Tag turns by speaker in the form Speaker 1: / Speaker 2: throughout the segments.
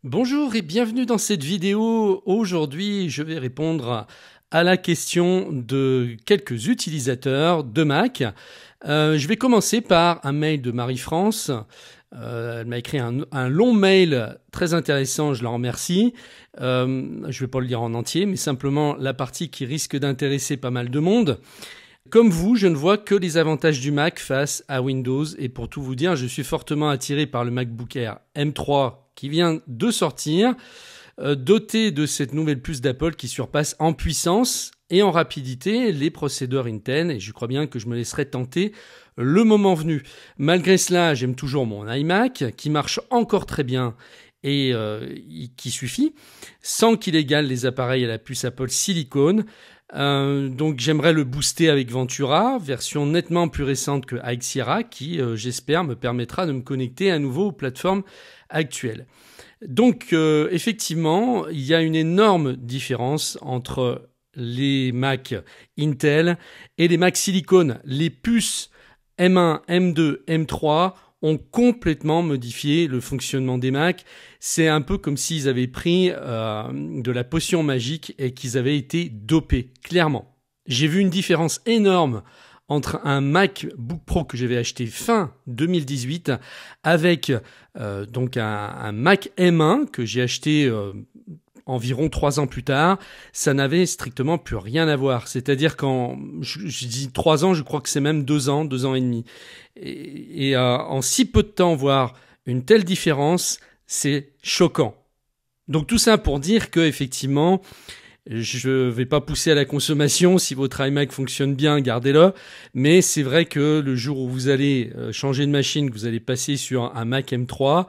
Speaker 1: Bonjour et bienvenue dans cette vidéo. Aujourd'hui, je vais répondre à la question de quelques utilisateurs de Mac. Je vais commencer par un mail de Marie-France. Elle m'a écrit un long mail très intéressant, je la remercie. Je ne vais pas le lire en entier, mais simplement la partie qui risque d'intéresser pas mal de monde. Comme vous, je ne vois que les avantages du Mac face à Windows et pour tout vous dire, je suis fortement attiré par le MacBook Air M3 qui vient de sortir, doté de cette nouvelle puce d'Apple qui surpasse en puissance et en rapidité les processeurs Intel et je crois bien que je me laisserai tenter le moment venu. Malgré cela, j'aime toujours mon iMac qui marche encore très bien et qui suffit, sans qu'il égale les appareils à la puce Apple Silicon. Donc j'aimerais le booster avec Ventura, version nettement plus récente que High Sierra, qui j'espère me permettra de me connecter à nouveau aux plateformes actuelles. Donc effectivement, il y a une énorme différence entre les Mac Intel et les Mac Silicon. Les puces M1, M2, M3 ont complètement modifié le fonctionnement des Mac. C'est un peu comme s'ils avaient pris de la potion magique et qu'ils avaient été dopés, clairement. J'ai vu une différence énorme entre un MacBook Pro que j'avais acheté fin 2018 avec donc un Mac M1 que j'ai acheté environ 3 ans plus tard. Ça n'avait strictement plus rien à voir. C'est-à-dire qu'en, je dis 3 ans, je crois que c'est même 2 ans, 2 ans et demi. Et en si peu de temps, voir une telle différence, c'est choquant. Donc tout ça pour dire que effectivement, je vais pas pousser à la consommation. Si votre iMac fonctionne bien, gardez-le. Mais c'est vrai que le jour où vous allez changer de machine, que vous allez passer sur un Mac M3,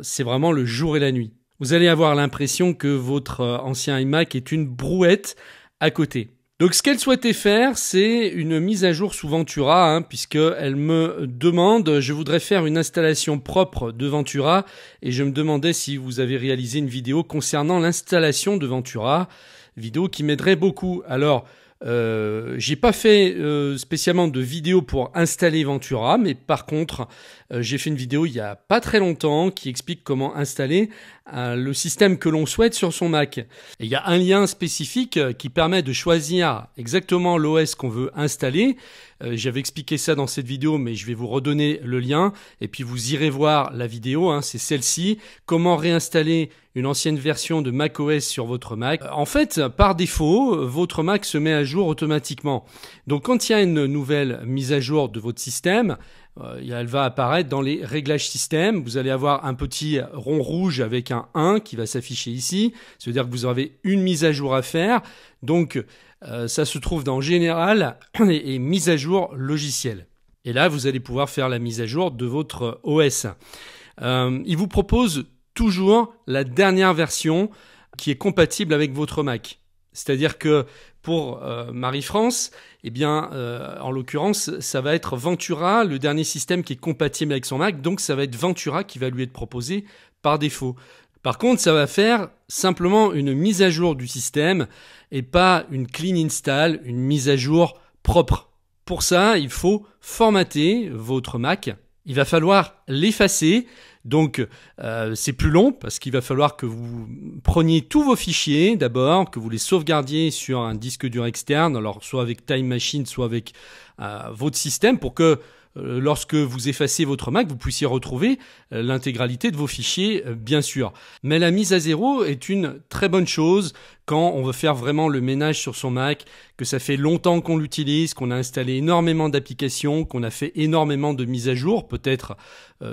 Speaker 1: c'est vraiment le jour et la nuit. Vous allez avoir l'impression que votre ancien iMac est une brouette à côté. Donc ce qu'elle souhaitait faire, c'est une mise à jour sous Ventura, puisqu'elle me demande, je voudrais faire une installation propre de Ventura, et je me demandais si vous avez réalisé une vidéo concernant l'installation de Ventura, vidéo qui m'aiderait beaucoup. Alors, j'ai pas fait spécialement de vidéo pour installer Ventura, mais par contre, j'ai fait une vidéo il y a pas très longtemps qui explique comment installer le système que l'on souhaite sur son Mac. Et il y a un lien spécifique qui permet de choisir exactement l'OS qu'on veut installer. J'avais expliqué ça dans cette vidéo, mais je vais vous redonner le lien et puis vous irez voir la vidéo, c'est celle-ci. Comment réinstaller une ancienne version de macOS sur votre Mac. En fait, par défaut, votre Mac se met à jour automatiquement. Donc quand il y a une nouvelle mise à jour de votre système, elle va apparaître dans les réglages système. Vous allez avoir un petit rond rouge avec un 1 qui va s'afficher ici. C'est-à-dire que vous avez une mise à jour à faire. Donc ça se trouve dans Général et mise à jour logiciel. Et là, vous allez pouvoir faire la mise à jour de votre OS. Il vous propose toujours la dernière version qui est compatible avec votre Mac. C'est-à-dire que pour Marie-France, en l'occurrence, ça va être Ventura, le dernier système qui est compatible avec son Mac. Donc, ça va être Ventura qui va lui être proposé par défaut. Par contre, ça va faire simplement une mise à jour du système et pas une clean install, une mise à jour propre. Pour ça, il faut formater votre Mac. Il va falloir l'effacer. Donc, c'est plus long parce qu'il va falloir que vous preniez tous vos fichiers d'abord, que vous les sauvegardiez sur un disque dur externe, alors soit avec Time Machine, soit avec votre système pour que lorsque vous effacez votre Mac, vous puissiez retrouver l'intégralité de vos fichiers, bien sûr. Mais la mise à zéro est une très bonne chose quand on veut faire vraiment le ménage sur son Mac, que ça fait longtemps qu'on l'utilise, qu'on a installé énormément d'applications, qu'on a fait énormément de mises à jour, peut-être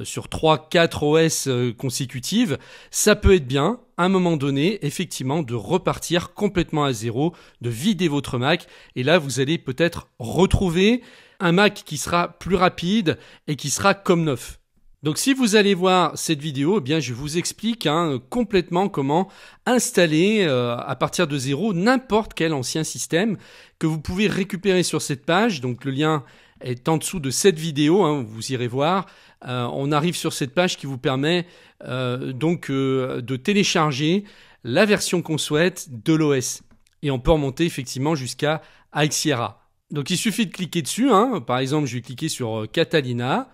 Speaker 1: sur 3-4 OS consécutives. Ça peut être bien, à un moment donné, effectivement, de repartir complètement à zéro, de vider votre Mac. Et là, vous allez peut-être retrouver un Mac qui sera plus rapide et qui sera comme neuf. Donc si vous allez voir cette vidéo, je vous explique complètement comment installer à partir de zéro n'importe quel ancien système que vous pouvez récupérer sur cette page. Donc le lien est en dessous de cette vidéo, vous irez voir. On arrive sur cette page qui vous permet de télécharger la version qu'on souhaite de l'OS. Et on peut remonter effectivement jusqu'à High Sierra. Donc il suffit de cliquer dessus, par exemple je vais cliquer sur Catalina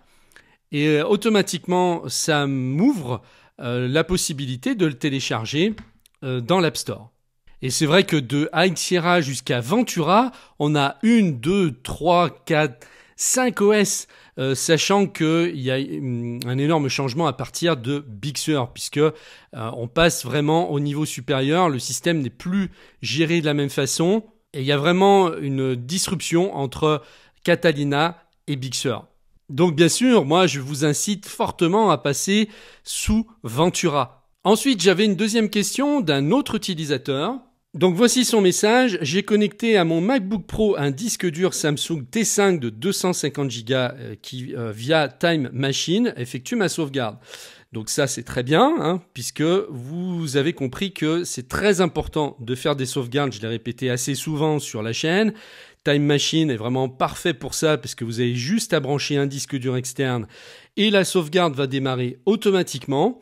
Speaker 1: et automatiquement ça m'ouvre la possibilité de le télécharger dans l'App Store. Et c'est vrai que de High Sierra jusqu'à Ventura, on a 1, 2, 3, 4, 5 OS, sachant qu'il y a un énorme changement à partir de Big Sur, puisque on passe vraiment au niveau supérieur, le système n'est plus géré de la même façon, et il y a vraiment une disruption entre Catalina et Big Sur. Donc bien sûr, moi je vous incite fortement à passer sous Ventura. Ensuite, j'avais une deuxième question d'un autre utilisateur. Donc voici son message. J'ai connecté à mon MacBook Pro un disque dur Samsung T5 de 250 Go qui, via Time Machine, effectue ma sauvegarde. Donc ça, c'est très bien, hein, puisque vous avez compris que c'est très important de faire des sauvegardes. Je l'ai répété assez souvent sur la chaîne. Time Machine est vraiment parfait pour ça, parce que vous avez juste à brancher un disque dur externe et la sauvegarde va démarrer automatiquement.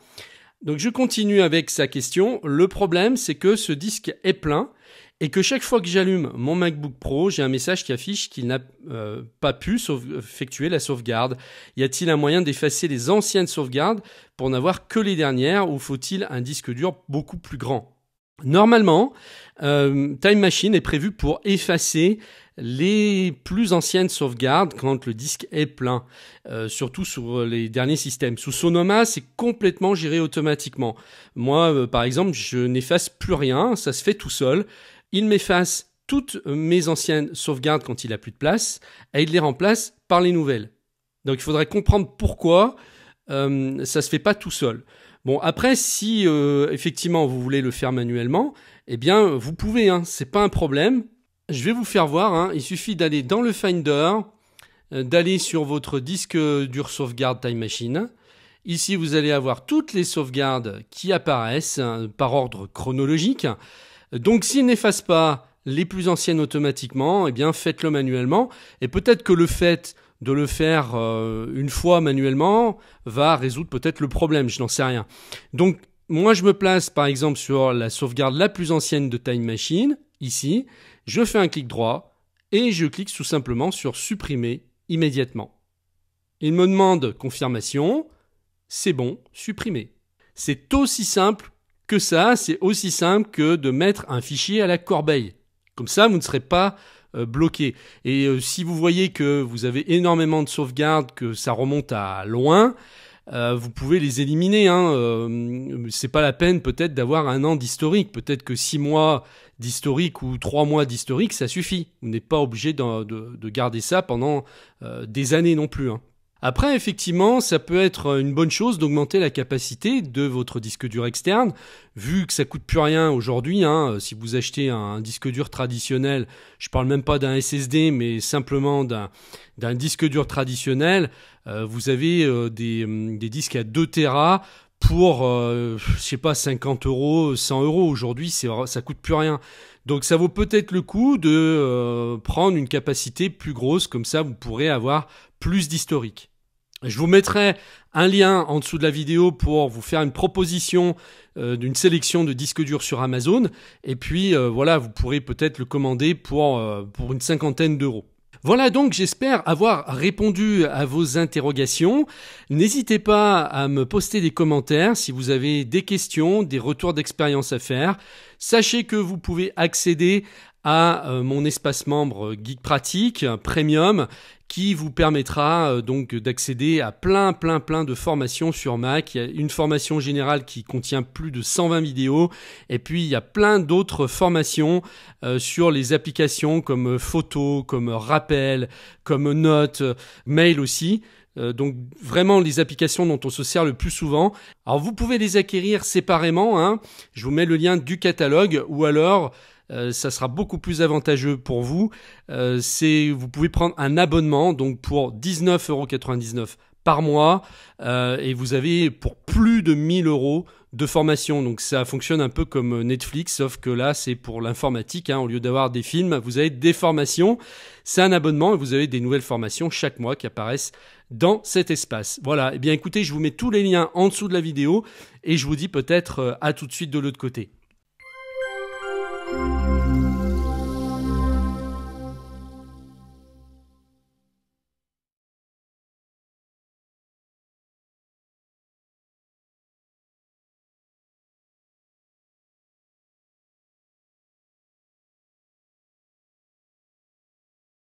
Speaker 1: Donc je continue avec sa question. Le problème, c'est que ce disque est plein et que chaque fois que j'allume mon MacBook Pro, j'ai un message qui affiche qu'il n'a pas pu effectuer la sauvegarde. Y a-t-il un moyen d'effacer les anciennes sauvegardes pour n'avoir que les dernières, ou faut-il un disque dur beaucoup plus grand ? Normalement, Time Machine est prévu pour effacer les plus anciennes sauvegardes quand le disque est plein, surtout sur les derniers systèmes. Sous Sonoma, c'est complètement géré automatiquement. Moi, par exemple, je n'efface plus rien, ça se fait tout seul. Il m'efface toutes mes anciennes sauvegardes quand il n'a plus de place, et il les remplace par les nouvelles. Donc il faudrait comprendre pourquoi ça se fait pas tout seul. Bon, après, si effectivement vous voulez le faire manuellement, eh bien vous pouvez, hein, c'est pas un problème. Je vais vous faire voir, hein, il suffit d'aller dans le Finder, d'aller sur votre disque dur sauvegarde Time Machine. Ici, vous allez avoir toutes les sauvegardes qui apparaissent par ordre chronologique. Donc, s'il n'efface pas les plus anciennes automatiquement, eh bien faites-le manuellement. Et peut-être que le fait de le faire une fois manuellement va résoudre peut-être le problème, je n'en sais rien. Donc, moi, je me place par exemple sur la sauvegarde la plus ancienne de Time Machine, ici. Je fais un clic droit et je clique tout simplement sur supprimer immédiatement. Il me demande confirmation, c'est bon, supprimer. C'est aussi simple que ça, c'est aussi simple que de mettre un fichier à la corbeille. Comme ça, vous ne serez pas bloqué. Et si vous voyez que vous avez énormément de sauvegardes, que ça remonte à loin, vous pouvez les éliminer. C'est pas la peine peut-être d'avoir 1 an d'historique. Peut-être que 6 mois d'historique ou 3 mois d'historique, ça suffit. Vous n'êtes pas obligé de garder ça pendant des années non plus. Après, effectivement, ça peut être une bonne chose d'augmenter la capacité de votre disque dur externe, vu que ça coûte plus rien aujourd'hui. Si vous achetez un disque dur traditionnel, je parle même pas d'un SSD, mais simplement d'un disque dur traditionnel, vous avez des disques à 2 Tera pour, je sais pas, 50 €, 100 € aujourd'hui, ça coûte plus rien. Donc ça vaut peut-être le coup de prendre une capacité plus grosse, comme ça vous pourrez avoir plus d'historique. Je vous mettrai un lien en dessous de la vidéo pour vous faire une proposition d'une sélection de disques durs sur Amazon. Et puis voilà, vous pourrez peut-être le commander pour une 50aine d'euros. Voilà, donc j'espère avoir répondu à vos interrogations. N'hésitez pas à me poster des commentaires si vous avez des questions, des retours d'expérience à faire. Sachez que vous pouvez accéder à mon espace membre Geek Pratique Premium, qui vous permettra donc d'accéder à plein de formations sur Mac. Il y a une formation générale qui contient plus de 120 vidéos, et puis il y a plein d'autres formations sur les applications comme Photo, comme Rappel, comme Notes, Mail aussi. Donc vraiment les applications dont on se sert le plus souvent. Alors vous pouvez les acquérir séparément, je vous mets le lien du catalogue, ou alors ça sera beaucoup plus avantageux pour vous. Vous pouvez prendre un abonnement donc pour 19,99 € par mois, et vous avez pour plus de 1 000 € de formation. Donc ça fonctionne un peu comme Netflix, sauf que là c'est pour l'informatique. Au lieu d'avoir des films, vous avez des formations. C'est un abonnement et vous avez des nouvelles formations chaque mois qui apparaissent dans cet espace. Voilà, et bien écoutez, je vous mets tous les liens en dessous de la vidéo et je vous dis peut-être à tout de suite de l'autre côté.